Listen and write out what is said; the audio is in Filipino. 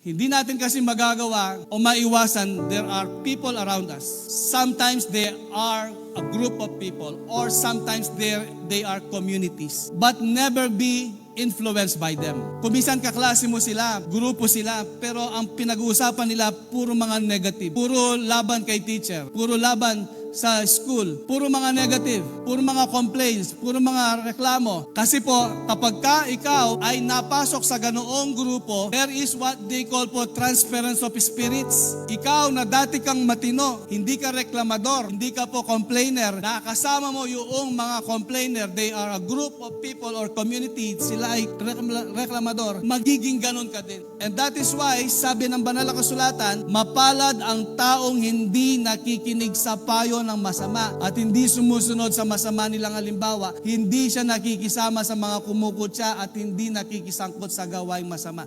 Hindi natin kasi magagawa o maiwasan, there are people around us. Sometimes they are a group of people or sometimes they are communities. But never be influenced by them. Kumisan kaklase mo sila, grupo sila, pero ang pinag-uusapan nila puro mga negative. Puro laban kay teacher, puro laban sa school, puro mga negative, puro mga complaints, puro mga reklamo. Kasi po, kapag ikaw ay napasok sa ganoong grupo, there is what they call po transference of spirits. Ikaw na dati kang matino, hindi ka reklamador, hindi ka po complainer, nakasama mo yung mga complainer, they are a group of people or community, sila ay reklamador, magiging ganon ka din. And that is why, sabi ng banal na kasulatan, mapalad ang taong hindi nakikinig sa payo ng masama at hindi sumusunod sa masama nilang halimbawa, hindi siya nakikisama sa mga kumukutya at hindi nakikisangkot sa gawaing masama.